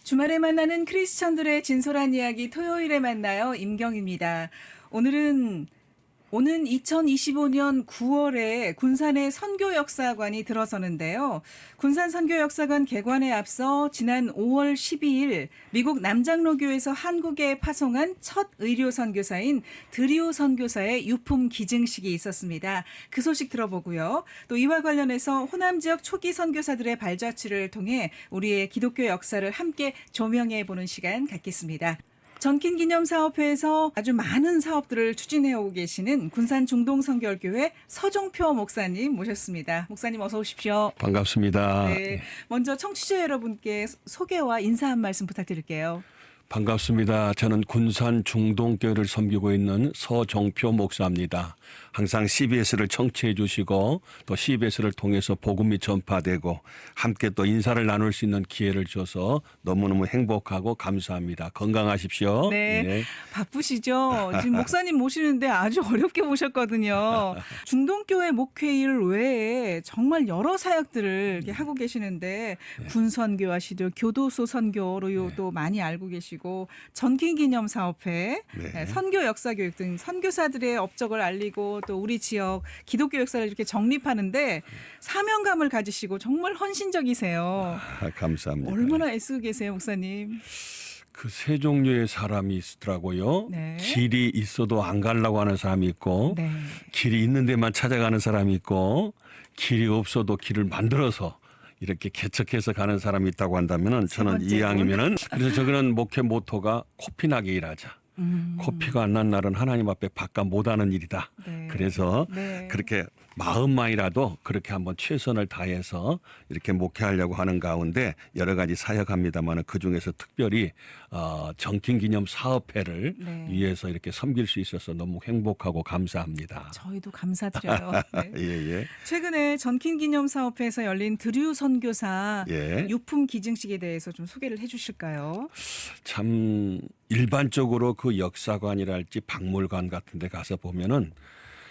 주말에 만나는 크리스천들의 진솔한 이야기 토요일에 만나요. 임경입니다. 오는 2025년 9월에 군산의 선교역사관이 들어서는데요. 군산 선교역사관 개관에 앞서 지난 5월 12일 미국 남장로교에서 한국에 파송한 첫 의료 선교사인 드리우 선교사의 유품 기증식이 있었습니다. 그 소식 들어보고요. 또 이와 관련해서 호남 지역 초기 선교사들의 발자취를 통해 우리의 기독교 역사를 함께 조명해 보는 시간 갖겠습니다. 전킨기념사업회에서 아주 많은 사업들을 추진해오고 계시는 군산 중동선결교회 서종표 목사님 모셨습니다. 목사님 어서 오십시오. 반갑습니다. 네, 먼저 청취자 여러분께 소개와 인사 한 말씀 부탁드릴게요. 반갑습니다. 저는 군산 중동교회를 섬기고 있는 서종표 목사입니다. 항상 CBS를 청취해 주시고 또 CBS를 통해서 복음이 전파되고 함께 또 인사를 나눌 수 있는 기회를 줘서 너무너무 행복하고 감사합니다. 건강하십시오. 네, 네. 바쁘시죠? 지금 목사님 모시는데 아주 어렵게 모셨거든요. 중동교회 목회일 외에 정말 여러 사역들을 이렇게 하고 계시는데 군선교 하시죠. 교도소 선교로 또 많이 알고 계시고 전킨기념사업회, 네. 선교 역사교육 등 선교사들의 업적을 알리고 또 우리 지역 기독교 역사를 이렇게 정립하는데 사명감을 가지시고 정말 헌신적이세요. 감사합니다. 얼마나 애쓰고 계세요, 목사님? 그 세 종류의 사람이 있더라고요. 네. 길이 있어도 안 가려고 하는 사람이 있고 네. 길이 있는 데만 찾아가는 사람이 있고 길이 없어도 길을 만들어서 이렇게 개척해서 가는 사람이 있다고 한다면은 저는 이왕이면은 그래서 저거는 목회 모토가 코피나게 일하자. 코피가 안 난 날은 하나님 앞에 바깥 못하는 일이다. 네. 그래서 네. 그렇게 마음만이라도 그렇게 한번 최선을 다해서 이렇게 목회하려고 하는 가운데 여러 가지 사역합니다만 그중에서 특별히 정킨기념 사업회를 네. 위해서 이렇게 섬길 수 있어서 너무 행복하고 감사합니다. 저희도 감사드려요. 네. 예. 최근에 전킨기념사업회에서 열린 드류 선교사 예. 유품 기증식에 대해서 좀 소개를 해주실까요? 참 일반적으로 그 역사관이랄지 박물관 같은 데 가서 보면은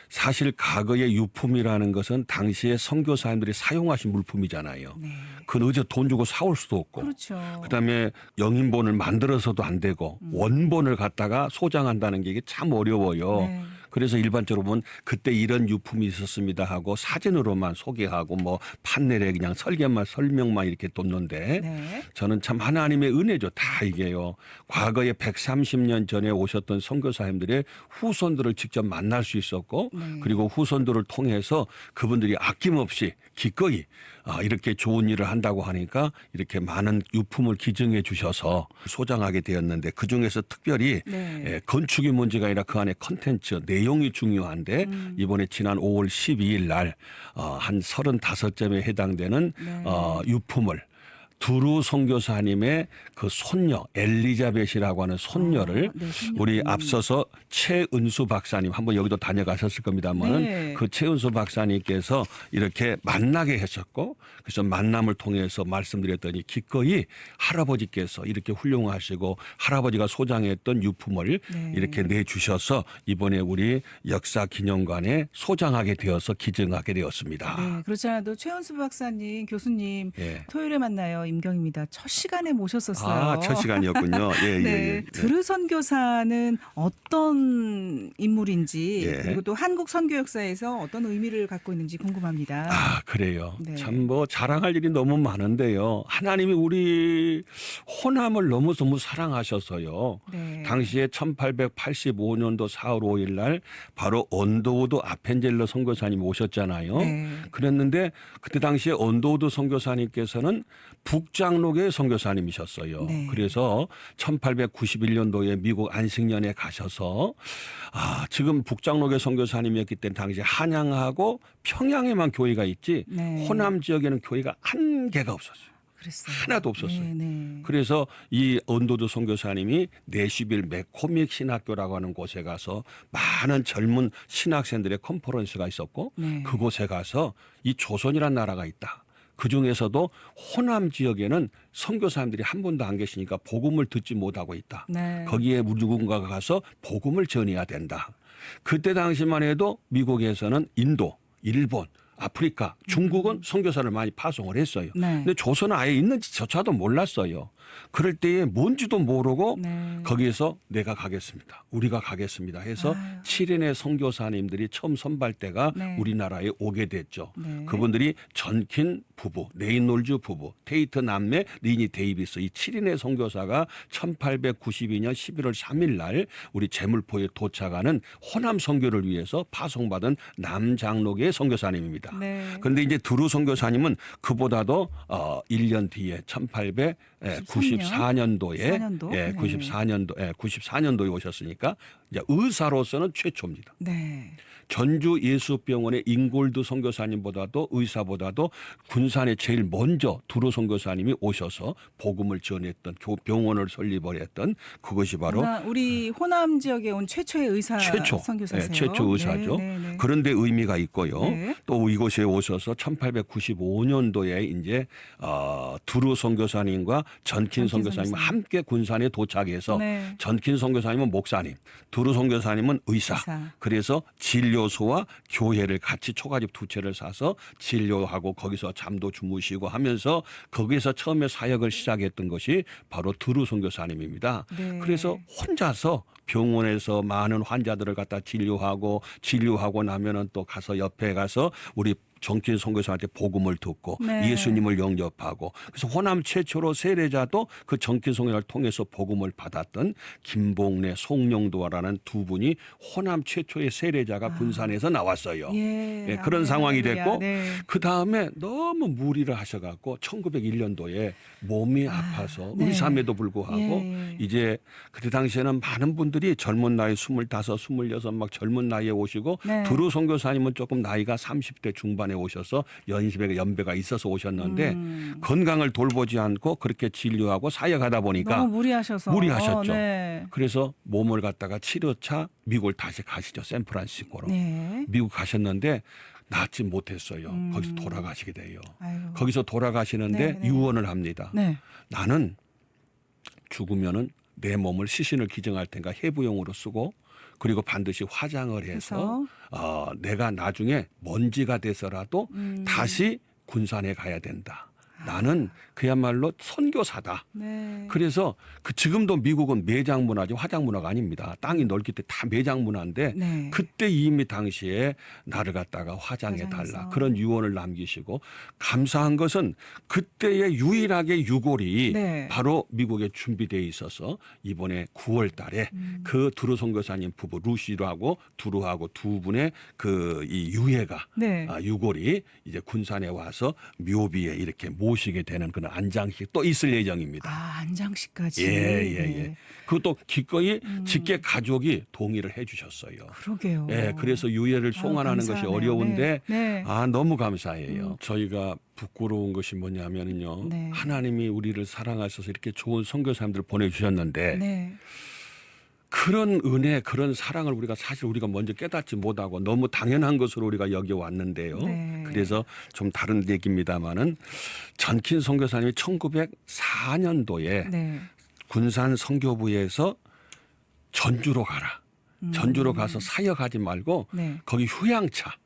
사실 과거의 유품이라는 것은 당시에 선교사님들이 사용하신 물품이잖아요. 네. 그건 어디서 돈 주고 사올 수도 없고. 그렇죠. 그다음에 영인본을 만들어서도 안 되고 원본을 갖다가 소장한다는 게 이게 참 어려워요. 네. 그래서 일반적으로 보면 그때 이런 유품이 있었습니다 하고 사진으로만 소개하고 뭐 판넬에 그냥 설명만 이렇게 뒀는데 네. 저는 참 하나님의 은혜죠. 다 이게요. 과거에 130년 전에 오셨던 선교사님들의 후손들을 직접 만날 수 있었고 그리고 후손들을 통해서 그분들이 아낌없이 기꺼이 이렇게 좋은 일을 한다고 하니까 이렇게 많은 유품을 기증해 주셔서 소장하게 되었는데 그중에서 특별히 네. 건축이 문제가 아니라 그 안에 컨텐츠 내용이 중요한데 이번에 지난 5월 12일 날 한 35점에 해당되는 네. 유품을 두루 선교사님의 그 손녀 엘리자벳이라고 하는 손녀를 네, 손녀. 우리 앞서서 최은수 박사님 한번 여기도 다녀가셨을 겁니다만은 네. 그 최은수 박사님께서 이렇게 만나게 하셨고 그래서 만남을 통해서 말씀드렸더니 기꺼이 할아버지께서 이렇게 훌륭하시고 할아버지가 소장했던 유품을 네. 이렇게 내주셔서 이번에 우리 역사기념관에 소장하게 되어서 기증하게 되었습니다. 네, 그렇지 않아도 최은수 박사님, 교수님 예. 토요일에 만나요. 임경입니다. 첫 시간에 모셨었어요. 첫 시간이었군요. 예, 네, 예. 드르 선교사는 어떤 인물인지 예. 그리고 또 한국 선교 역사에서 어떤 의미를 갖고 있는지 궁금합니다. 그래요. 네. 참 뭐 자랑할 일이 너무 많은데요. 하나님이 우리 호남을 너무 사랑하셔서요. 네. 당시에 1885년도 4월 5일 날 바로 언더우드 아펜젤러 선교사님 오셨잖아요. 네. 그랬는데 그때 당시에 언더우드 선교사님께서는 북장로교의 선교사님이셨어요. 네. 그래서 1891년도에 미국 안식년에 가셔서 지금 북장로교 선교사님이었기 때문에 당시에 한양하고 평양에만 교회가 있지 네. 호남 지역에는 교회가 한 개가 없었어요. 그랬어요. 하나도 없었어요. 네, 네. 그래서 이 언더우드 선교사님이 내시빌 맥코믹 신학교라고 하는 곳에 가서 많은 젊은 신학생들의 컨퍼런스가 있었고 네. 그곳에 가서 이 조선이라는 나라가 있다. 그중에서도 호남 지역에는 선교사님들이 한 분도 안 계시니까 복음을 듣지 못하고 있다. 네. 거기에 누군가가 가서 복음을 전해야 된다. 그때 당시만 해도 미국에서는 인도, 일본 아프리카, 중국은 선교사를 많이 파송을 했어요. 네. 근데 조선은 아예 있는지조차도 몰랐어요. 그럴 때에 뭔지도 모르고 네. 거기에서 내가 가겠습니다. 우리가 가겠습니다 해서 아유. 7인의 선교사님들이 처음 선발대가 네. 우리나라에 오게 됐죠. 네. 그분들이 전킨 부부, 레이놀즈 부부, 테이트 남매, 리니 데이비스 이 7인의 선교사가 1892년 11월 3일 날 우리 제물포에 도착하는 호남 선교를 위해서 파송받은 남장로교의 선교사님입니다. 네. 그런데 이제 두루 선교사님은 그보다도 1년 뒤에 1894년도에 94년도? 예, 네. 94년도에 오셨으니까 이제 의사로서는 최초입니다. 네. 전주 예수병원의 인골드 선교사님보다도 의사보다도 군산에 제일 먼저 두루 선교사님이 오셔서 복음을 전했던 병원을 설립을 했던 그것이 바로 우리 호남 지역에 온 최초의 의사 최초, 선교사세요. 네, 최초 의사죠. 네, 네, 네. 그런데 의미가 있고요. 네. 또 이곳에 오셔서 1895년도에 이제 두루 선교사님과 전킨 선교사님 함께 군산에 도착해서 네. 전킨 선교사님은 목사님, 두루 선교사님은 의사. 그래서 진료소와 교회를 같이 초가집 두 채를 사서 진료하고 거기서 잠도 주무시고 하면서 거기서 처음에 사역을 시작했던 것이 바로 두루 선교사님입니다. 네. 그래서 혼자서 병원에서 많은 환자들을 갖다 진료하고 나면은 또 가서 옆에 가서 우리 정킨 선교사한테 복음을 듣고 네. 예수님을 영접하고 그래서 호남 최초로 세례자도 그 정킨 선교사를 통해서 복음을 받았던 김봉래, 송영도라는 두 분이 호남 최초의 세례자가 군산에서 나왔어요. 예. 예, 그런 상황이 됐고 네. 그다음에 너무 무리를 하셔갖고 1901년도에 몸이 아파서 네. 의사임에도 불구하고 예. 이제 그때 당시에는 많은 분들이 젊은 나이 25, 26 막 젊은 나이에 오시고 네. 두루 선교사님은 조금 나이가 30대 중반에 오셔서 연배가 있어서 오셨는데 건강을 돌보지 않고 그렇게 진료하고 사역하다 보니까 너무 무리하셔서 무리하셨죠. 네. 그래서 몸을 갖다가 치료차 미국을 다시 가시죠. 샌프란시스코로. 네. 미국 가셨는데 낫지 못했어요. 거기서 돌아가시게 돼요. 아유. 거기서 돌아가시는데 네, 네. 유언을 합니다. 네. 나는 죽으면은 내 몸을 시신을 기증할 테니까 해부용으로 쓰고 그리고 반드시 화장을 해서 내가 나중에 먼지가 돼서라도 다시 군산에 가야 된다. 나는 그야말로 선교사다. 네. 그래서 지금도 미국은 매장 문화죠. 화장 문화가 아닙니다. 땅이 넓기 때문에 다 매장 문화인데 네. 그때 이미 당시에 나를 갖다가 화장해 화장해서. 달라. 그런 유언을 남기시고 감사한 것은 그때의 유일하게 유골이 네. 바로 미국에 준비되어 있어서 이번에 9월 달에 그 두루 선교사님 부부 루시하고 두루하고 두 분의 이 유해가 네. 유골이 이제 군산에 와서 묘비에 이렇게 모시게 되는 그런 안장식 또 있을 예정입니다. 안장식까지. 예. 그것도 기꺼이 직계 가족이 동의를 해 주셨어요. 그러게요. 예, 그래서 유해를 송환하는 것이 감사하네요. 어려운데 네. 너무 감사해요. 저희가 부끄러운 것이 뭐냐면요. 네. 하나님이 우리를 사랑하셔서 이렇게 좋은 선교사님들을 보내주셨는데 네. 그런 은혜, 그런 사랑을 우리가 먼저 깨닫지 못하고 너무 당연한 것으로 우리가 여겨왔는데요. 네. 그래서 좀 다른 얘기입니다마는 전킨 선교사님이 1904년도에 네. 군산 선교부에서 전주로 가라. 전주로 가서 사역하지 말고 네. 거기 휴양차.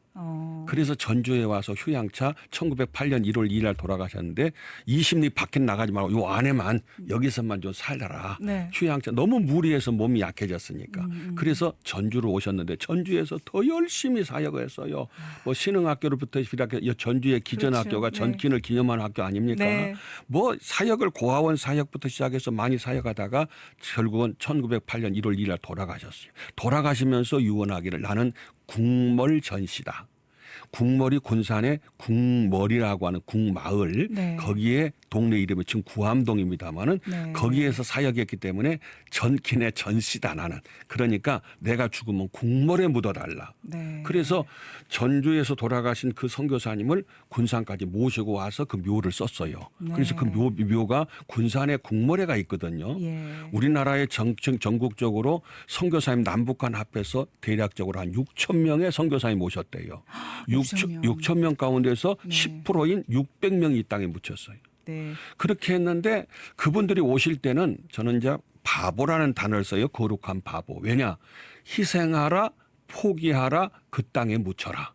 그래서 전주에 와서 휴양차 1908년 1월 2일 날 돌아가셨는데 20리 밖에 나가지 말고 요 안에만 여기서만 좀 살다라. 네. 휴양차 너무 무리해서 몸이 약해졌으니까. 그래서 전주로 오셨는데 전주에서 더 열심히 사역을 했어요. 뭐 신흥학교로부터 시작해 전주의 기전학교가 그렇죠. 전킨을 기념하는 학교 아닙니까? 네. 뭐 사역을 고아원 사역부터 시작해서 많이 사역하다가 결국은 1908년 1월 2일 날 돌아가셨어요. 돌아가시면서 유언하기를 나는 국멀 전시다. 국멀이 군산의 국멀이라고 하는 국마을 네. 거기에 동네 이름이 지금 구암동입니다마는 네. 거기에서 사역했기 때문에 전킨의 전시다 나는. 그러니까 내가 죽으면 국멀에 묻어달라. 네. 그래서 전주에서 돌아가신 그 선교사님을 군산까지 모시고 와서 그 묘를 썼어요. 네. 그래서 그 묘가 군산에 국멀에가 있거든요. 예. 우리나라의 전국적으로 선교사님 남북한 합해서 대략적으로 한 6천 명의 선교사님 모셨대요. 6천 명 가운데서 네. 10%인 600명이 이 땅에 묻혔어요. 네. 그렇게 했는데 그분들이 오실 때는 저는 이제 바보라는 단어를 써요. 거룩한 바보. 왜냐? 희생하라, 포기하라, 그 땅에 묻혀라.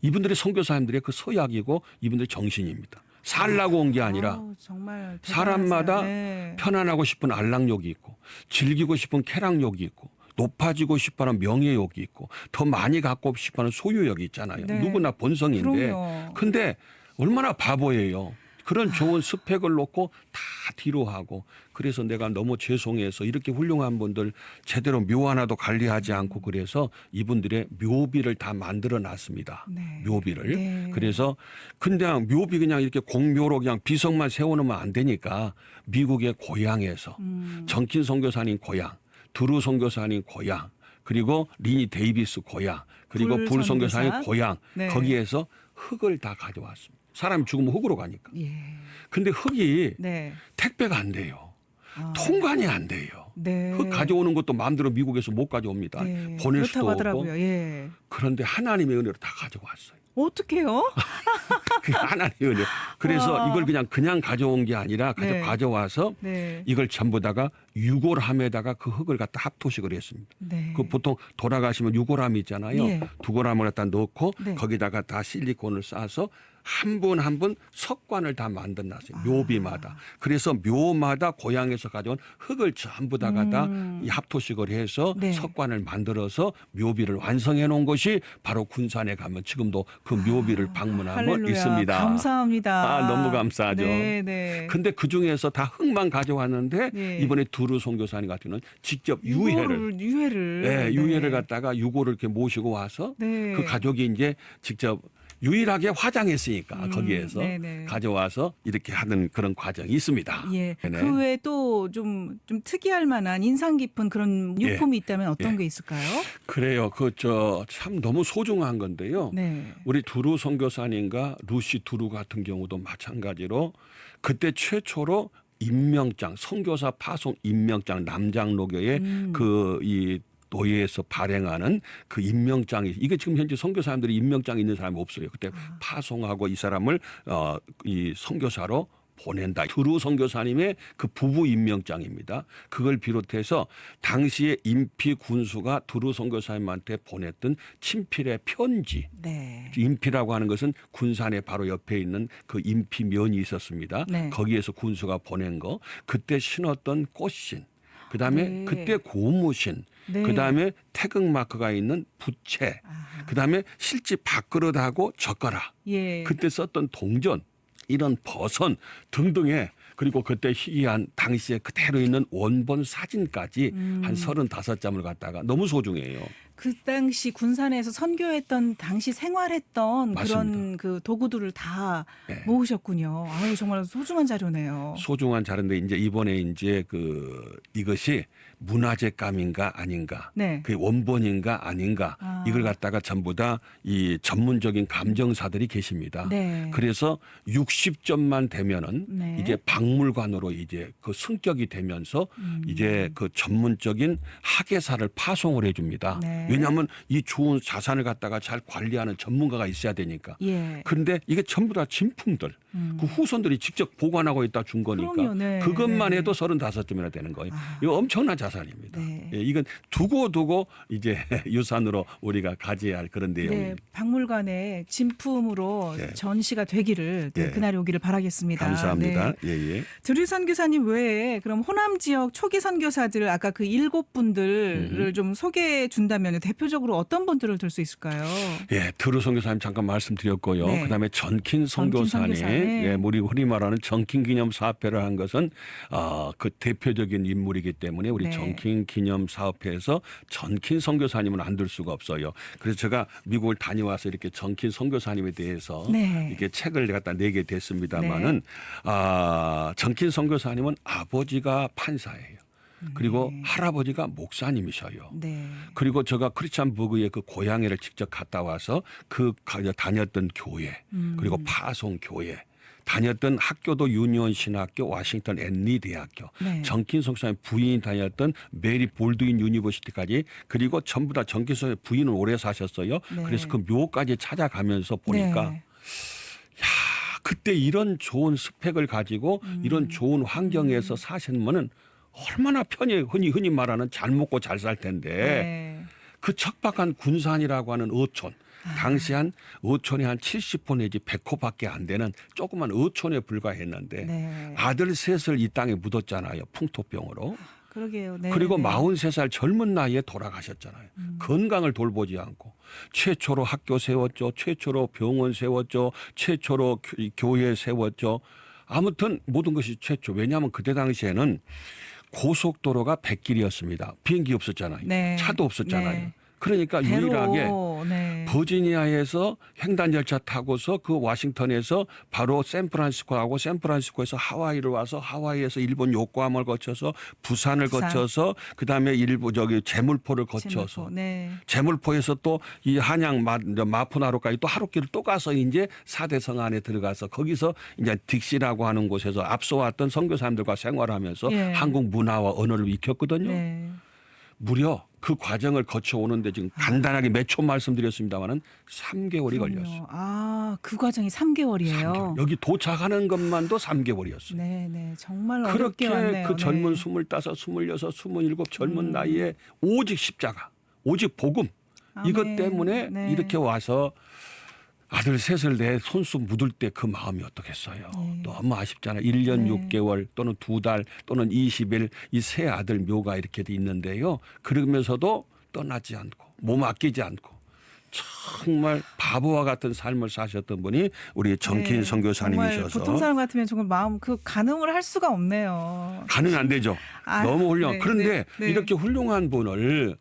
이분들이 선교사님들의 그 서약이고 이분들의 정신입니다. 살라고 온 게 아니라 아우, 정말 대단하세요. 사람마다 네. 편안하고 싶은 안락욕이 있고 즐기고 싶은 쾌락욕이 있고 높아지고 싶어하는 명예욕이 있고 더 많이 갖고 싶어하는 소유욕이 있잖아요. 네. 누구나 본성인데. 그럼요. 근데 얼마나 바보예요. 그런 좋은 스펙을 놓고 다 뒤로 하고 그래서 내가 너무 죄송해서 이렇게 훌륭한 분들 제대로 묘 하나도 관리하지 않고 그래서 이분들의 묘비를 다 만들어 놨습니다. 네. 묘비를. 네. 그래서 그냥 묘비 그냥 이렇게 공묘로 그냥 비석만 세워놓으면 안 되니까 미국의 고향에서 정킨 선교사님 고향, 드루 선교사님 고향, 그리고 리니 데이비스 고향, 그리고 불 불 선교사님 선교사. 고향 네. 거기에서 흙을 다 가져왔습니다. 사람이 죽으면 흙으로 가니까. 예. 근데 흙이 네. 택배가 안 돼요. 아. 통관이 안 돼요. 네. 흙 가져오는 것도 마음대로 미국에서 못 가져옵니다. 네. 보낼 수도 그렇다고 없고. 하더라고요. 예. 그런데 하나님의 은혜로 다 가져왔어요. 어떡해요? 그 하나님의 은혜. 그래서 와. 이걸 그냥 가져온 게 아니라 네. 가져와서 네. 이걸 전부다가 유골함에다가 그 흙을 갖다 합토식을 했습니다. 네. 그 보통 돌아가시면 유골함이 있잖아요. 예. 두 골함을 갖다 넣고 네. 거기다가 다 실리콘을 싸서 한 분 한 분 석관을 다 만들어놨어요. 묘비마다. 그래서 묘마다 고향에서 가져온 흙을 전부 다 갖다 이 합토식을 해서 네. 석관을 만들어서 묘비를 완성해 놓은 것이 바로 군산에 가면 지금도 그 묘비를 방문하면 할렐루야. 있습니다. 감사합니다. 아, 너무 감사하죠. 네, 네. 근데 그 중에서 다 흙만 가져왔는데 네. 이번에 두루 선교사님 같은 경우는 직접 유해를 유해를. 네, 네. 유해를 갖다가 유고를 이렇게 모시고 와서 네. 그 가족이 이제 직접 유일하게 화장했으니까 거기에서 네네. 가져와서 이렇게 하는 그런 과정이 있습니다. 예. 네네. 그 외에 또 좀 특이할 만한 인상 깊은 그런 예. 유품이 있다면 어떤 예. 게 있을까요? 그래요. 참 너무 소중한 건데요. 네. 우리 두루 선교사님과 루시 두루 같은 경우도 마찬가지로 그때 최초로 임명장 선교사 파송 임명장 남장로교의 그 이 노예에서 발행하는 그 임명장이 이게 지금 현재 선교사님들이 임명장이 있는 사람이 없어요. 그때 파송하고 이 사람을 이 선교사로 보낸다. 두루 선교사님의 그 부부 임명장입니다. 그걸 비롯해서 당시에 임피 군수가 두루 선교사님한테 보냈던 친필의 편지. 네. 임피라고 하는 것은 군산에 바로 옆에 있는 그 임피면이 있었습니다. 네. 거기에서 군수가 보낸 거. 그때 신었던 꽃신. 그다음에 네. 그때 고무신. 네. 그다음에 태극 마크가 있는 부채. 그다음에 실제 밥그릇하고 젓가락. 예. 그때 썼던 동전. 이런 버선 등등의 그리고 그때 희귀한 당시에 그대로 있는 원본 사진까지 한 35장을 갖다가 너무 소중해요. 그 당시 군산에서 선교했던 당시 생활했던 그런 맞습니다. 그 도구들을 다 네. 모으셨군요. 아유, 정말 소중한 자료네요. 소중한 자료인데 이제 이번에 이제 이것이 문화재감인가 아닌가, 네. 그 원본인가 아닌가 이걸 갖다가 전부 다 이 전문적인 감정사들이 계십니다. 네. 그래서 60점만 되면은 네. 이제 박물관으로 이제 그 승격이 되면서 이제 그 전문적인 학예사를 파송을 해줍니다. 네. 왜냐하면 이 좋은 자산을 갖다가 잘 관리하는 전문가가 있어야 되니까. 예. 그런데 이게 전부 다 진품들. 그 후손들이 직접 보관하고 있다 준 거니까. 그럼요. 네. 그것만 네. 해도 35점이나 되는 거예요. 이거 엄청난 자산입니다. 네. 예, 이건 두고 이제 유산으로 우리가 가져야 할 그런 내용입니다. 네, 박물관에 진품으로 네. 전시가 되기를 네. 그날이 오기를 바라겠습니다. 감사합니다. 네. 예, 예. 드류 선교사님 외에 그럼 호남 지역 초기 선교사들 아까 그 7분들을 좀 소개해 준다면 대표적으로 어떤 분들을 들 수 있을까요? 예, 드루 선교사님 잠깐 말씀드렸고요. 네. 그다음에 전킨 선교사님, 선교사님. 예, 우리 흔히 말하는 전킨 기념 사업회를 한 것은 그 대표적인 인물이기 때문에 우리 네. 전킨 기념 사업회에서 전킨 선교사님은 안 둘 수가 없어요. 그래서 제가 미국을 다녀와서 이렇게 전킨 선교사님에 대해서 네. 이렇게 책을 갖다 내게 됐습니다만은 전킨 선교사님은 아버지가 판사예요. 그리고 할아버지가 목사님이셔요. 네. 그리고 제가 크리스찬버그의 그 고향에를 직접 갔다 와서 다녔던 교회 그리고 파송 교회 다녔던 학교도 유니온 신학교 와싱턴 앤리 대학교 네. 정킨 선교사님 부인이 다녔던 메리 볼드윈 유니버시티까지 그리고 전부 다 정킨 선교사님 부인은 오래 사셨어요. 네. 그래서 그 묘까지 찾아가면서 보니까 네. 그때 이런 좋은 스펙을 가지고 이런 좋은 환경에서 사셨면은 얼마나 흔히 말하는 잘 먹고 잘 살 텐데 네. 그 척박한 군산이라고 하는 어촌 당시 한 어촌에 한 70호 내지 100호밖에 안 되는 조그만 어촌에 불과했는데 네. 아들 셋을 이 땅에 묻었잖아요. 풍토병으로. 그러게요. 네. 그리고 네. 43살 젊은 나이에 돌아가셨잖아요. 건강을 돌보지 않고 최초로 학교 세웠죠. 최초로 병원 세웠죠. 최초로 교회 세웠죠. 아무튼 모든 것이 최초. 왜냐하면 그때 당시에는 고속도로가 100길이었습니다. 비행기 없었잖아요. 네. 차도 없었잖아요. 네. 그러니까 배로, 유일하게 네. 버지니아에서 횡단 열차 타고서 그 워싱턴에서 바로 샌프란시스코하고 샌프란시스코에서 하와이로 와서 하와이에서 일본 요코하마를 거쳐서 부산을 부산. 거쳐서 그다음에 일본 저기 제물포를 거쳐서 제물포. 네. 제물포에서 또 이 한양 마푸나루까지 또 하루길을 또 가서 이제 사대성 안에 들어가서 거기서 이제 딕시라고 하는 곳에서 앞서 왔던 선교사님들과 생활하면서 예. 한국 문화와 언어를 익혔거든요. 네. 무려 그 과정을 거쳐오는데 지금 간단하게 몇 초 말씀드렸습니다마는 3개월이 걸렸어요. 아, 그 과정이 3개월이에요. 3개월. 여기 도착하는 것만도 3개월이었어요. 네, 네. 정말 그렇게 어렵게 왔네요. 그 젊은 네. 25, 26, 27 젊은 나이에 오직 십자가, 오직 복음 이것 아멘. 때문에 네. 이렇게 와서 아들 셋을 내 손수 묻을 때 그 마음이 어떻겠어요. 네. 너무 아쉽잖아요. 1년 네. 6개월 또는 2달 또는 20일 이 세 아들 묘가 이렇게 돼 있는데요. 그러면서도 떠나지 않고 몸 아끼지 않고 정말 바보와 같은 삶을 사셨던 분이 우리 정킨 네. 선교사님이셔서 정말 보통 사람 같으면 정말 마음 그 가늠을 할 수가 없네요. 가능 안 되죠. 아, 너무 훌륭. 네, 그런데 네, 네. 이렇게 훌륭한 분을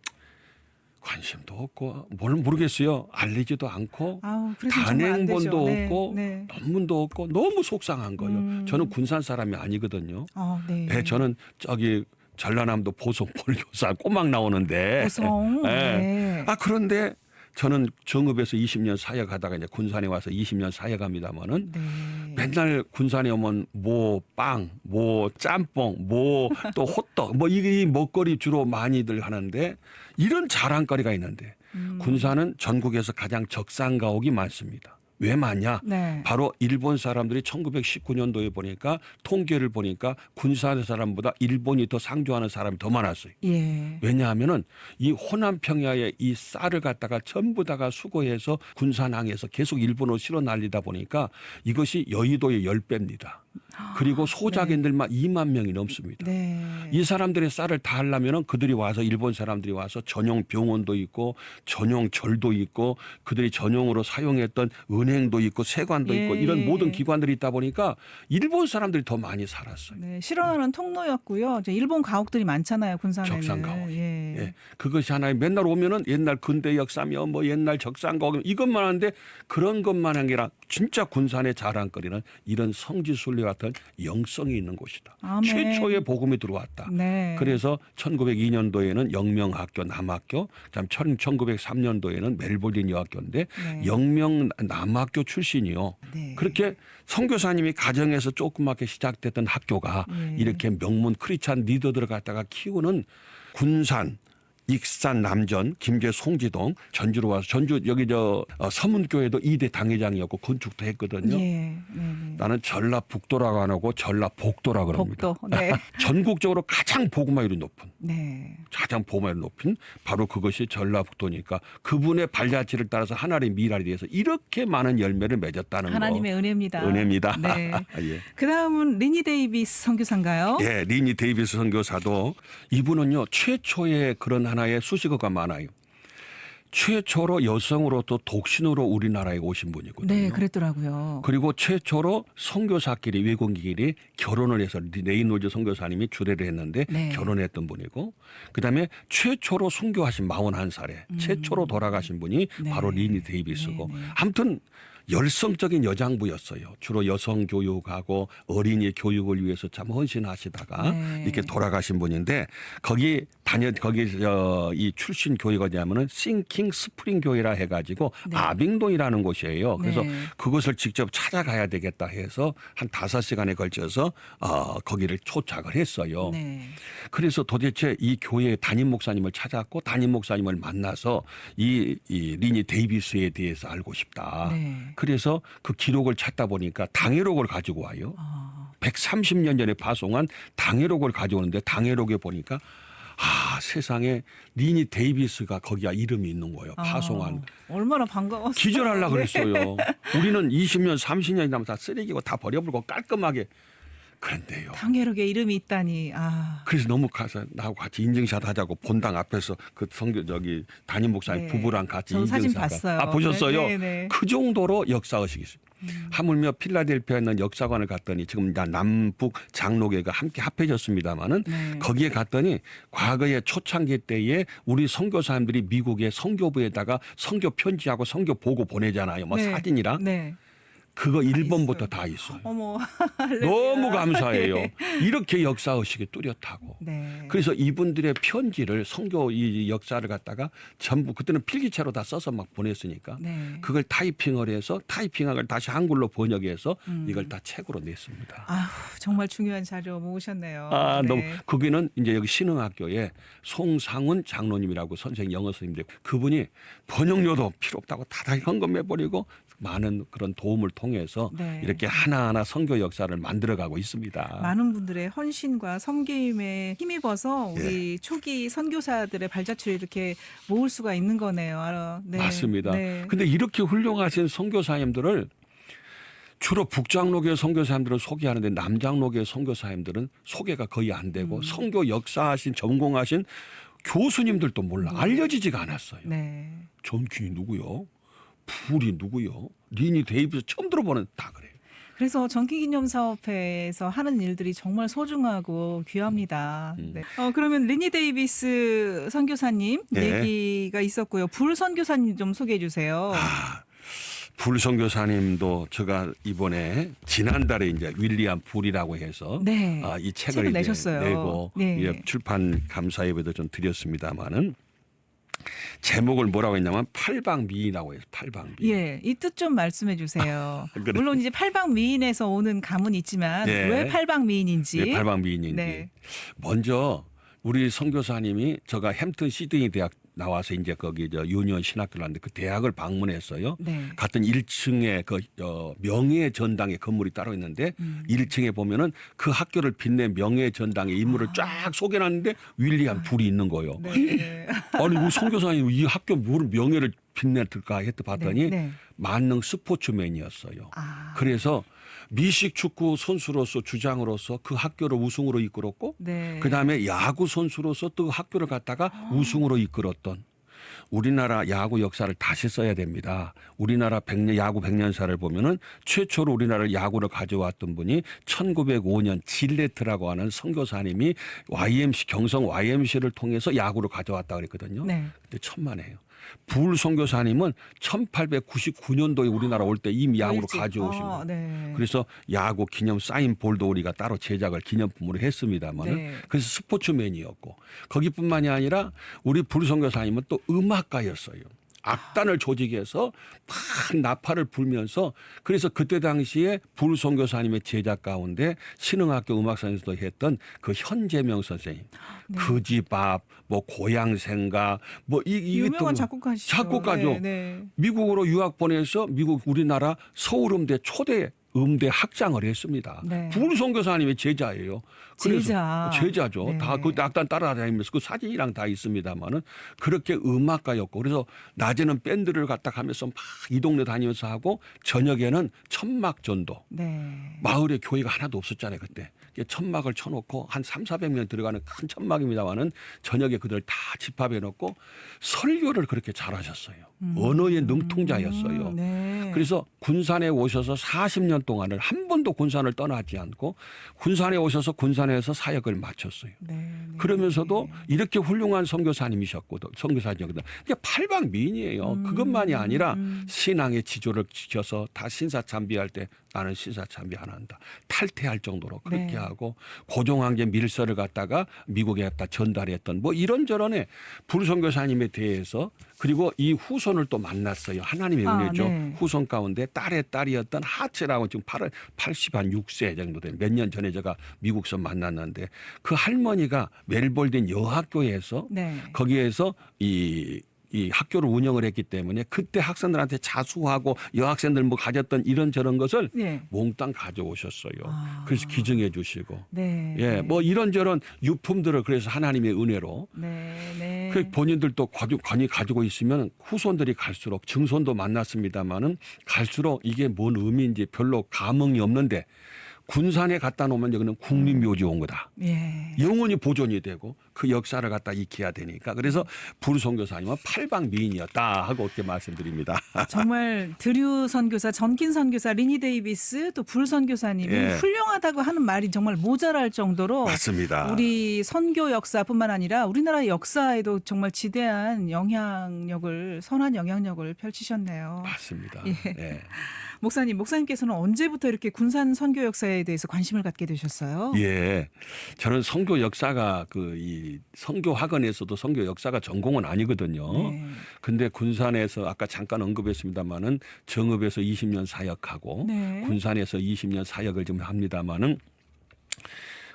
관심도 없고 뭘 모르겠어요. 알리지도 않고 아우, 그래서 정말 안 되죠. 단행본도 네, 없고 네. 논문도 없고 너무 속상한 거예요. 저는 군산 사람이 아니거든요. 네. 네, 저는 저기 전라남도 보성 볼교사 꼬막 나오는데. 보성. 네. 네. 아 그런데 저는 정읍에서 20년 사역하다가 이제 군산에 와서 20년 사역합니다마는 네. 맨날 군산에 오면 뭐 빵, 뭐 짬뽕, 뭐 또 호떡, 뭐 이 먹거리 주로 많이들 하는데 이런 자랑거리가 있는데 군산은 전국에서 가장 적산가옥이 많습니다. 왜 많냐? 네. 바로 일본 사람들이 1919년도에 보니까 통계를 보니까 군산 사람보다 일본이 더 상주하는 사람이 더 많았어요. 예. 왜냐하면은 이 호남 평야에 이 쌀을 갖다가 전부 다가 수거해서 군산항에서 계속 일본으로 실어 날리다 보니까 이것이 여의도의 10배입니다. 그리고 소작인들만 2만 명이 넘습니다. 네. 이 사람들의 쌀을 다 하려면은 그들이 와서 일본 사람들이 와서 전용 병원도 있고 전용 절도 있고 그들이 전용으로 사용했던 은행도 있고 세관도 있고 예. 이런 모든 기관들이 있다 보니까 일본 사람들이 더 많이 살았어요. 네, 실현하는 통로였고요. 이제 일본 가옥들이 많잖아요, 군산에는. 적산가옥. 예. 예. 그것이 하나의 맨날 오면은 옛날 근대 역사며 뭐 옛날 적산가옥 이것만 하는데 그런 것만 한 게 아니라 진짜 군산의 자랑거리는 이런 성지순례 같은 영성이 있는 곳이다. 아멘. 최초의 복음이 들어왔다. 네. 그래서 1902년도에는 영명학교 남학교, 그다음 1903년도에는 멜볼린 여학교인데 네. 영명 남학교 출신이요. 네. 그렇게 선교사님이 가정에서 조그맣게 시작됐던 학교가 네. 이렇게 명문 크리스찬 리더들을 갖다가 키우는 군산 익산 남전 김제 송지동 전주로 와서 전주 여기 서문교회도 2대 당회장이었고 건축도 했거든요. 예. 네, 네. 나는 전라북도라고 안 하고 전라복도라 그럽니다. 복도. 네. 전국적으로 가장 복음화율이 높은 네. 가장 복음화율이 높은 바로 그것이 전라북도니까 그분의 발자취를 따라서 하나님의 미랄에 대해서 이렇게 많은 열매를 맺었다는 하나님의 거. 은혜입니다. 은혜입니다. 네. 예. 그다음은 리니 데이비스 선교사인가요? 예, 리니 데이비스 선교사도 이분은요 최초의 그런 하나의 수식어가 많아요. 최초로 여성으로 또 독신으로 우리나라에 오신 분이거든요. 네, 그랬더라고요. 그리고 최초로 선교사끼리 외국인끼리 결혼을 해서 레이놀즈 선교사님이 주례를 했는데 네. 결혼했던 분이고 그다음에 최초로 순교하신 41살에 최초로 돌아가신 분이 네. 바로 리니 데이비스고 네, 네. 아무튼 열성적인 여장부였어요. 주로 여성 교육하고 어린이 교육을 위해서 참 헌신하시다가 네. 이렇게 돌아가신 분인데 거기 이 출신 교회가 뭐냐면은 싱킹 스프링 교회라 해가지고 네. 아빙동이라는 곳이에요. 그래서 네. 그것을 직접 찾아가야 되겠다 해서 한 5시간에 걸쳐서 거기를 초착을 했어요. 네. 그래서 도대체 이 교회의 담임 목사님을 찾았고 담임 목사님을 만나서 이 리니 데이비스에 대해서 알고 싶다. 네. 그래서 그 기록을 찾다 보니까 당회록을 가지고 와요. 130년 전에 파송한 당회록을 가져오는데 당회록에 보니까 세상에 리니 데이비스가 거기가 이름이 있는 거예요. 파송한. 얼마나 반가웠어요. 기절하려고 네. 그랬어요. 우리는 20년 30년이 남면 다 쓰레기고 다 버려버리고 깔끔하게. 그런데요. 당회록에 이름이 있다니. 그래서 너무 가서 나하고 같이 인증샷 하자고 본당 앞에서 그 저기 담임 목사님 네. 부부랑 같이 전 사진 인증샷. 봤어요. 보셨어요? 네, 네. 그 정도로 역사의식이 있어요. 하물며 필라델피아에 있는 역사관을 갔더니 지금 이제 남북 장로교가 함께 합해졌습니다마는 네. 거기에 갔더니 과거에 초창기 때에 우리 선교사님들이 미국의 선교부에다가 선교 편지하고 선교 보고 보내잖아요. 뭐 네. 사진이랑 네. 그거 다 1번부터 있어요. 다 있어요. 어머. 너무 감사해요. 네. 이렇게 역사의식이 뚜렷하고. 네. 그래서 이분들의 편지를 선교 이 역사를 갖다가 전부 그때는 필기체로 다 써서 막 보냈으니까 네. 그걸 타이핑을 해서 타이핑한 걸 다시 한글로 번역해서 이걸 다 책으로 냈습니다. 아휴, 정말 중요한 자료 모으셨네요. 네. 너무 거기는 이제 여기 신흥학교에 송상훈 장로님이라고 선생 영어 선생님인데 그분이 번역료도 필요 없다고 다다 헌금해 버리고 많은 그런 도움을 통해서 네. 이렇게 하나하나 선교 역사를 만들어가고 있습니다. 많은 분들의 헌신과 섬김에 힘입어서 우리 초기 선교사들의 발자취를 이렇게 모을 수가 있는 거네요. 네. 맞습니다. 네. 근데 이렇게 훌륭하신 선교사님들을 주로 북장로교회 선교사님들은 소개하는데 남장로교회 선교사님들은 소개가 거의 안 되고 선교 역사하신 전공하신 교수님들도 몰라 알려지지가 않았어요. 네. 존 퀸이 누구요? 풀이 누구요? 리니 데이비스 처음 들어보는 다 그래요. 그래서 전기기념사업회에서 하는 일들이 정말 소중하고 귀합니다. 네. 그러면 리니 데이비스 선교사님 네. 얘기가 있었고요. 불 선교사님 좀 소개해 주세요. 불선교사님도 제가 이번에 지난달에 이제 윌리엄 불이라고 해서 네. 이 책을 책을 이제 내셨어요. 내고 네. 예, 출판 감사 예배도 좀 드렸습니다마는 제목을 뭐라고 했냐면 팔방미인이라고 해서 팔방미인. 예, 이 뜻 좀 말씀해 주세요. 그래. 물론 이제 팔방미인에서 오는 가문이 있지만 네. 왜 팔방미인인지. 예, 팔방미인인지. 네. 먼저 우리 선교사님이 제가 햄튼 시드니 대학 나와서 이제 거기 유니온 신학교를 왔는데 그 대학을 방문했어요. 네. 같은 1층에 그 명예의 전당의 건물이 따로 있는데 1층에 보면은 그 학교를 빛낸 명예의 전당의 인물을 쫙 소개놨는데 윌리엄 불이 있는 거예요. 네. 아니 뭐 선교사님 이 학교 뭘 명예를 빛냈을까 했더 봤더니 네, 네. 만능 스포츠맨이었어요. 아. 그래서 미식 축구 선수로서 주장으로서 그 학교를 우승으로 이끌었고 네. 그다음에 야구 선수로서 또 학교를 갖다가 우승으로 이끌었던 우리나라 야구 역사를 다시 써야 됩니다. 우리나라 야구 100년사를 보면은 최초로 우리나라 야구를 가져왔던 분이 1905년 질레트라고 하는 선교사님이 경성 YMC를 통해서 야구를 가져왔다 그랬거든요. 네. 근데 천만에요. 불 선교사님은 1899년도에 우리나라 올 때 이미 야구를 일찍. 가져오신 거예요. 네. 그래서 야구 기념 사인볼도 우리가 따로 제작을 기념품으로 했습니다만은 네. 그래서 스포츠맨이었고 거기뿐만이 아니라 우리 불 선교사님은 또 음악가였어요. 악단을 조직해서 막 나팔을 불면서 그래서 그때 당시에 불 선교사님의 제자 가운데 신흥학교 음악사에서도 했던 그 현재명 선생님, 네. 그 집 앞, 뭐 고향생가, 뭐 유명한 작곡가시죠. 작곡가죠. 네, 네. 미국으로 유학 보내서 미국 우리나라 서울음대 초대 음대 학장을 했습니다. 네. 불 선교사님의 제자예요. 제자죠. 네. 다 그 악단 따라다니면서 그 사진이랑 다 있습니다만은 그렇게 음악가였고 그래서 낮에는 밴드를 갖다 가면서 막 이 동네 다니면서 하고 저녁에는 천막전도. 네. 마을에 교회가 하나도 없었잖아요 그때. 천막을 쳐놓고 한 300~400명 들어가는 큰 천막입니다만은 저녁에 그들 다 집합해 놓고 설교를 그렇게 잘하셨어요. 언어의 능통자였어요. 네. 그래서 군산에 오셔서 40년 동안을 한 번도 군산을 떠나지 않고 군산에 오셔서 군산에서 사역을 마쳤어요. 네, 네. 그러면서도 이렇게 훌륭한 선교사님이셨거든. 선교사님이거든. 이게 팔방미인이에요. 그것만이 아니라 신앙의 지조를 지켜서 다 신사참배할 때 나는 신사참배 안 한다. 탈퇴할 정도로 그렇게 네. 하고 고종황제 밀서를 갖다가 미국에 갖다 전달했던 뭐 이런저런의 불선교사님에 대해서 그리고 이 후손을 또 만났어요. 하나님의 은혜죠. 네. 후손 가운데 딸의 딸이었던 하츠라고 지금 86세 정도 된 몇 년 전에 제가 미국서 만났는데 그 할머니가 멜볼든 여학교에서 네. 거기에서 이 이 학교를 운영을 했기 때문에 그때 학생들한테 자수하고 여학생들 뭐 가졌던 이런저런 것을 네. 몽땅 가져오셨어요. 그래서 기증해 주시고 네. 예, 뭐 이런저런 유품들을 그래서 하나님의 은혜로 네. 네. 그 본인들도 관이 가지고 있으면 후손들이 갈수록 증손도 만났습니다마는 갈수록 이게 뭔 의미인지 별로 감흥이 없는데 군산에 갖다 놓으면 여기는 국립묘지 온 거다. 예. 영원히 보존이 되고 그 역사를 갖다 익혀야 되니까 그래서 불선교사님은 팔방미인이었다 하고 이렇게 말씀드립니다. 정말 드류 선교사, 전킨 선교사, 리니 데이비스 또 불 선교사님이 예. 훌륭하다고 하는 말이 정말 모자랄 정도로 맞습니다. 우리 선교 역사뿐만 아니라 우리나라 역사에도 정말 지대한 영향력을 선한 영향력을 펼치셨네요. 맞습니다. 예. 예. 목사님께서는 언제부터 이렇게 군산 선교 역사에 대해서 관심을 갖게 되셨어요? 예. 저는 선교 역사가 이 선교 학원에서도 선교 역사가 전공은 아니거든요. 네. 근데 군산에서 아까 잠깐 언급했습니다마는 정읍에서 20년 사역하고 네. 군산에서 20년 사역을 좀 합니다마는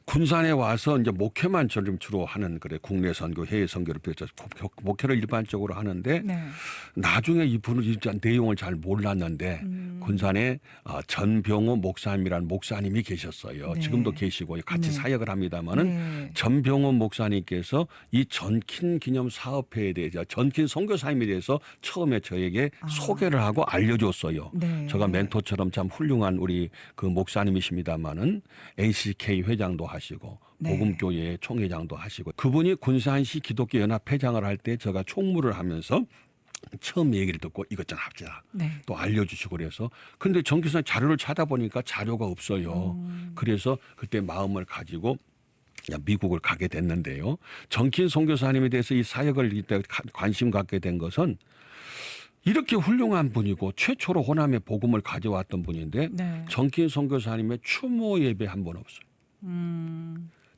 군산에 와서 이제 목회만 좀 주로 하는 그래 국내 선교, 해외 선교를 비롯해서 목회를 일반적으로 하는데 네. 나중에 이분은 진짜 내용을 잘 몰랐는데 군산에 전병호 목사님이라는 목사님이 계셨어요. 네. 지금도 계시고 같이 네. 사역을 합니다마는 네. 전병호 목사님께서 이 전킨 기념 사업회에 대해서 전킨 선교사님에 대해서 처음에 저에게 소개를 하고 알려줬어요. 네. 제가 멘토처럼 참 훌륭한 우리 그 목사님이십니다마는 NCK 회장도 하시고 네. 복음교회 총회장도 하시고 그분이 군산시 기독교 연합회장을 할 때 제가 총무를 하면서 처음 얘기를 듣고 이것 좀 합시다. 네. 또 알려주시고 그래서 근데 정기선 자료를 찾아보니까 자료가 없어요. 그래서 그때 마음을 가지고 미국을 가게 됐는데요. 정킨 선교사님에 대해서 이 사역을 이때 관심 갖게 된 것은 이렇게 훌륭한 분이고 최초로 호남에 복음을 가져왔던 분인데 네. 정킨 선교사님의 추모 예배 한 번 없어요.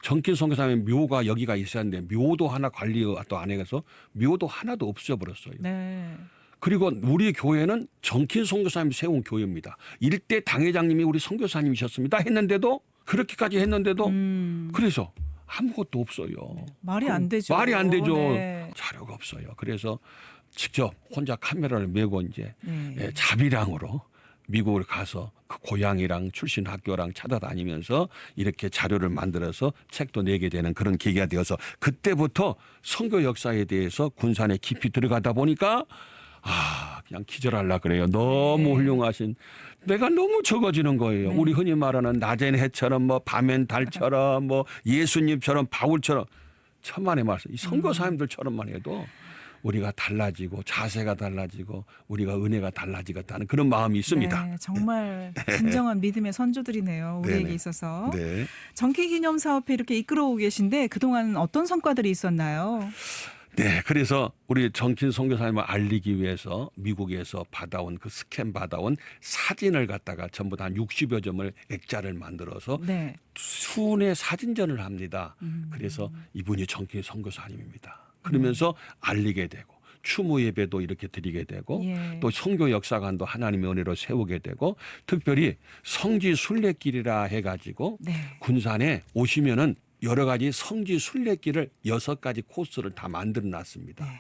정킨 선교사님의 묘가 여기가 있었는데 묘도 하나 관리 또 안 해서 묘도 하나도 없어버렸어요. 네. 그리고 우리 교회는 정킨 선교사님이 세운 교회입니다. 일대 당회장님이 우리 선교사님이셨습니다. 했는데도 그렇게까지 했는데도 그래서 아무것도 없어요. 말이 안 되죠. 말이 안 되죠. 네. 자료가 없어요. 그래서 직접 혼자 카메라를 메고 이제 네. 자비량으로 미국을 가서 그 고향이랑 출신 학교랑 찾아다니면서 이렇게 자료를 만들어서 책도 내게 되는 그런 계기가 되어서 그때부터 선교 역사에 대해서 군산에 깊이 들어가다 보니까 그냥 기절하려 그래요. 너무 훌륭하신 내가 너무 적어지는 거예요. 우리 흔히 말하는 낮엔 해처럼 뭐 밤엔 달처럼 뭐 예수님처럼 바울처럼 천만의 말씀. 이 선교사님들처럼만 해도 우리가 달라지고 자세가 달라지고 우리가 은혜가 달라지겠다는 그런 마음이 있습니다. 네, 정말 진정한 믿음의 선조들이네요. 우리에게 네네. 있어서. 네. 정기기념사업회 이렇게 이끌어오고 계신데 그동안 어떤 성과들이 있었나요? 네, 그래서 우리 정킨 선교사님을 알리기 위해서 미국에서 받아온 그 스캔 받아온 사진을 갖다가 전부 다 한 60여 점을 액자를 만들어서 네. 순회 사진전을 합니다. 그래서 이분이 정킨 선교사님입니다. 그러면서 알리게 되고 추모 예배도 이렇게 드리게 되고 예. 또 선교 역사관도 하나님의 은혜로 세우게 되고 특별히 성지 순례길이라 해가지고 네. 군산에 오시면은 여러 가지 성지 순례길을 6가지 코스를 다 만들어 놨습니다. 네.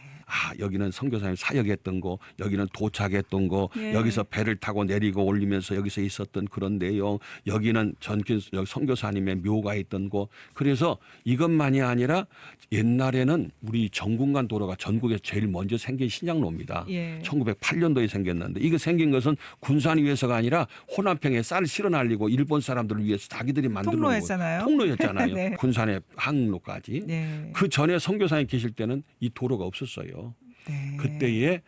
여기는 선교사님 사역했던 거, 여기는 도착했던 거, 예. 여기서 배를 타고 내리고 올리면서 여기서 있었던 그런 내용, 여기는 선교사님의 묘가 있던 거. 그래서 이것만이 아니라 옛날에는 우리 정군간 도로가 전국에서 제일 먼저 생긴 신장로입니다. 예. 1908년도에 생겼는데 이거 생긴 것은 군산을 위해서가 아니라 호남평에 쌀 실어 날리고 일본 사람들을 위해서 자기들이 만든 통로였잖아요. 통로였잖아요. 네. 군산의 항로까지. 네. 그 전에 선교사님 계실 때는 이 도로가 없었어요. 네. 그때에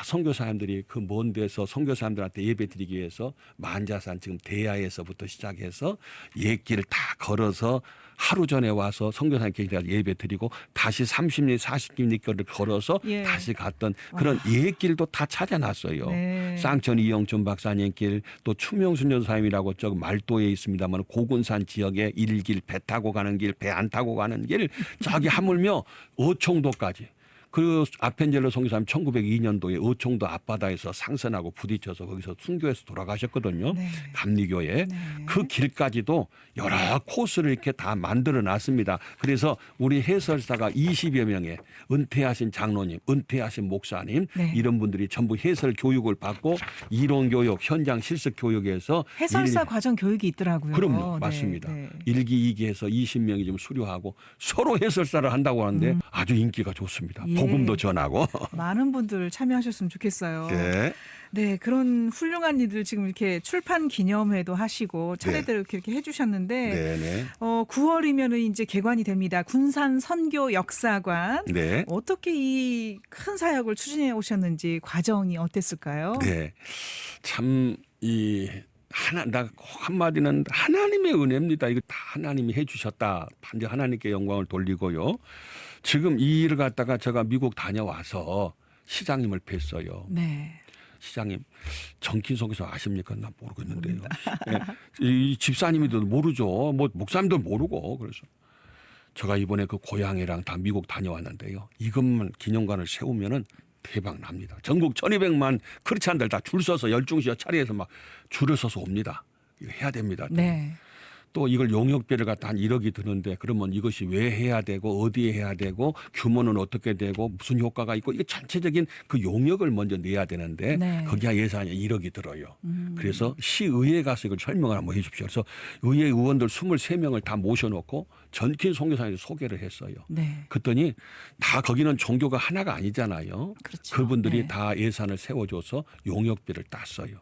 선교사님들이 그 먼 데서 선교사님들한테 예배 드리기 위해서 만자산 지금 대야에서부터 시작해서 옛길을 다 걸어서 하루 전에 와서 선교사님 계실 때 예배 드리고 다시 30리 40리 거리를 걸어서 예. 다시 갔던 그런 옛길도 다 찾아놨어요. 네. 쌍천 이영준 박사님 길, 또 추명순 여사님이라고 저 말도에 있습니다만 고군산 지역에 일길 배 타고 가는 길, 배 안 타고 가는 길, 저기 하물며 어청도까지. 그 아펜젤로 선교사님 1902년도에 어총도 앞바다에서 상선하고 부딪혀서 거기서 순교해서 돌아가셨거든요. 네. 감리교에. 네. 그 길까지도 여러 코스를 이렇게 다 만들어 놨습니다. 그래서 우리 해설사가 20여 명의 은퇴하신 장로님, 은퇴하신 목사님 네. 이런 분들이 전부 해설 교육을 받고 이론 교육, 현장 실습 교육에서 해설사 과정 교육이 있더라고요. 그럼요. 네, 맞습니다. 네. 1기, 2기에서 20명이 좀 수료하고 서로 해설사를 한다고 하는데 아주 인기가 좋습니다. 예. 복음도 전하고. 많은 분들 참여하셨으면 좋겠어요. 네. 네, 그런 훌륭한 일들 지금 이렇게 출판 기념회도 하시고 차례대로 이렇게 해주셨는데 네네. 9월이면은 이제 개관이 됩니다. 군산 선교 역사관. 네. 어떻게 이 큰 사역을 추진해 오셨는지 과정이 어땠을까요? 네. 참, 나 한마디는 하나님의 은혜입니다. 이거 다 하나님이 해주셨다. 반드시 하나님께 영광을 돌리고요. 지금 이 일을 갖다가 제가 미국 다녀와서 시장님을 뵀어요. 네. 시장님, 정kin석에서 아십니까? 나 모르겠는데요. 네. 이 집사님이도 모르죠. 뭐 목사님도 모르고 그래서 제가 이번에 그 고향이랑 다 미국 다녀왔는데요. 이것만 기념관을 세우면은 대박 납니다. 전국 1200만 크리스찬들 다 줄 서서 열중시어 차례에서 막 줄을 서서 옵니다. 이거 해야 됩니다. 네. 또 이걸 용역비를 갖다 한 1억이 드는데 그러면 이것이 왜 해야 되고 어디에 해야 되고 규모는 어떻게 되고 무슨 효과가 있고 이게 전체적인 그 용역을 먼저 내야 되는데 네. 거기에 예산이 1억이 들어요. 그래서 시의회 가서 이걸 설명을 한번 해 주십시오. 그래서 의회 의원들 23명을 다 모셔놓고 전킨 선교사님을 소개를 했어요. 네. 그랬더니 다 거기는 종교가 하나가 아니잖아요. 그렇죠. 그분들이 네. 다 예산을 세워줘서 용역비를 땄어요.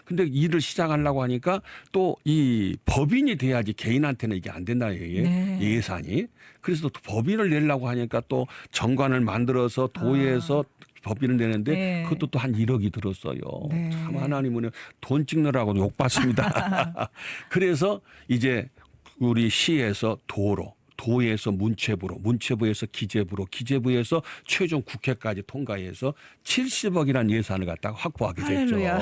근데 일을 시작하려고 하니까 또 이 법인이 돼야지 개인한테는 이게 안 된다 얘기예요. 네. 예산이. 그래서 또 법인을 내려고 하니까 또 정관을 만들어서 도에서 법인을 내는데 네. 그것도 또 한 1억이 들었어요. 네. 참 하나님은 돈 찍느라고 욕받습니다. 그래서 이제 우리 시에서 도에서 문체부로, 문체부에서 기재부로, 기재부에서 최종 국회까지 통과해서 70억이라는 예산을 갖다가 확보하게 됐죠. 할렐루야.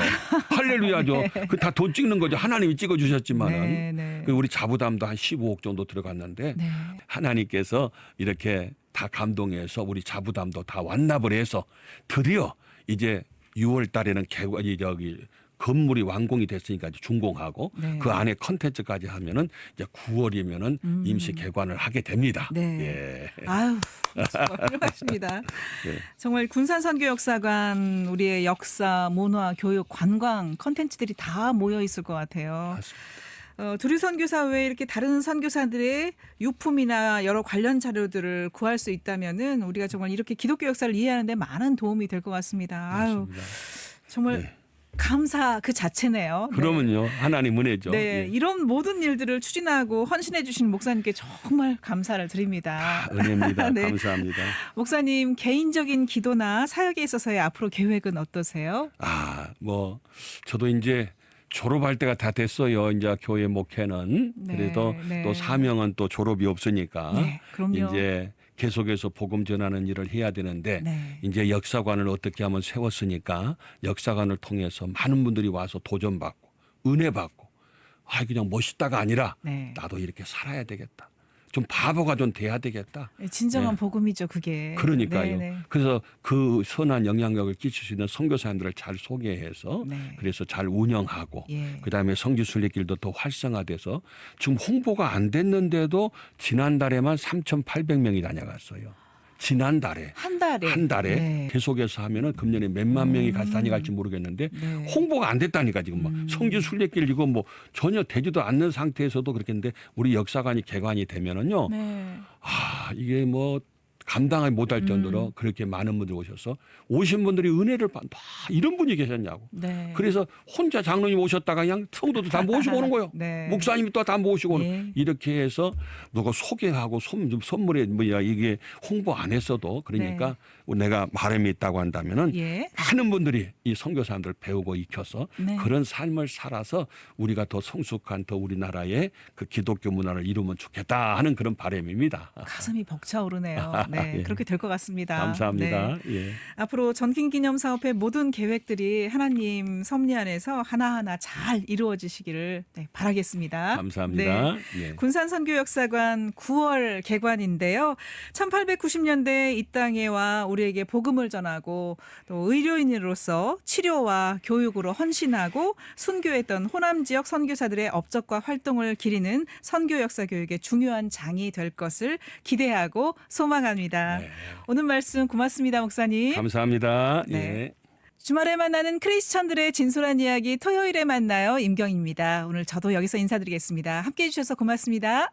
할렐루야죠. 그 다 돈 찍는 거죠. 하나님이 찍어주셨지만은. 네, 네. 그 우리 자부담도 한 15억 정도 들어갔는데 네. 하나님께서 이렇게 다 감동해서 우리 자부담도 다 완납을 해서 드디어 이제 6월 달에는 건물이 완공이 됐으니까 이제 준공하고 네. 그 안에 컨텐츠까지 하면은 이제 9월이면은 임시 개관을 하게 됩니다. 네. 예. 아유, 훌륭하십니다. 네. 정말 군산선교역사관 우리의 역사, 문화, 교육, 관광 컨텐츠들이 다 모여 있을 것 같아요. 두리 선교사 외에 이렇게 다른 선교사들의 유품이나 여러 관련 자료들을 구할 수 있다면은 우리가 정말 이렇게 기독교 역사를 이해하는데 많은 도움이 될 것 같습니다. 아유, 맞습니다. 정말 네. 감사 그 자체네요. 네. 그러면요 하나님 은혜죠. 네, 예. 이런 모든 일들을 추진하고 헌신해 주신 목사님께 정말 감사를 드립니다. 은혜입니다. 네. 감사합니다. 목사님 개인적인 기도나 사역에 있어서의 앞으로 계획은 어떠세요? 뭐 저도 이제 졸업할 때가 다 됐어요. 이제 교회 목회는 네, 그래도 네. 또 사명은 또 졸업이 없으니까 네, 그럼요. 이제 계속해서 복음 전하는 일을 해야 되는데 네. 이제 역사관을 어떻게 하면 세웠으니까 역사관을 통해서 많은 분들이 와서 도전받고 은혜 받고 그냥 멋있다가 아니라 네. 나도 이렇게 살아야 되겠다. 좀 바보가 좀 돼야 되겠다. 진정한 네. 복음이죠, 그게. 그러니까요. 네, 네. 그래서 그 선한 영향력을 끼칠 수 있는 선교사님들을 잘 소개해서 네. 그래서 잘 운영하고 예. 그다음에 성지순례길도 더 활성화돼서 지금 홍보가 안 됐는데도 지난달에만 3,800명이 다녀갔어요. 지난달에. 한 달에. 한 달에 네. 계속해서 하면은 금년에 몇만 명이 같이 다녀갈지 모르겠는데 네. 홍보가 안 됐다니까 지금 막 성지 순례길 이거 뭐 전혀 되지도 않는 상태에서도 그렇겠는데 우리 역사관이 개관이 되면은요 네. 이게 뭐 감당을 못할 정도로 그렇게 많은 분들이 오셔서 오신 분들이 은혜를 받는다 이런 분이 계셨냐고. 네. 그래서 혼자 장로님 오셨다가 그냥 성도도 다 모시고 오는 거예요. 네. 목사님이 또 다 모시고 오는 예. 이렇게 해서 누가 소개하고 선물에 이게 홍보 안 했어도 그러니까 내가 바람이 있다고 한다면은 예. 많은 분들이 이 선교사님들 배우고 익혀서 네. 그런 삶을 살아서 우리가 더 성숙한 더 우리나라의 그 기독교 문화를 이루면 좋겠다 하는 그런 바람입니다. 가슴이 벅차오르네요. 네, 예. 그렇게 될 것 같습니다. 감사합니다. 네. 예. 앞으로 전킹기념사업회 모든 계획들이 하나님 섭리 안에서 하나하나 잘 이루어지시기를 네, 바라겠습니다. 감사합니다. 예. 군산선교역사관 9월 개관인데요. 1890년대 이 땅에 와 우리에게 복음을 전하고 또 의료인으로서 치료와 교육으로 헌신하고 순교했던 호남 지역 선교사들의 업적과 활동을 기리는 선교역사 교육의 중요한 장이 될 것을 기대하고 소망합니다. 네. 오늘 말씀 고맙습니다, 목사님. 감사합니다. 네. 예. 주말에 만나는 크리스천들의 진솔한 이야기 토요일에 만나요. 임경입니다. 오늘 저도 여기서 인사드리겠습니다. 함께해 주셔서 고맙습니다.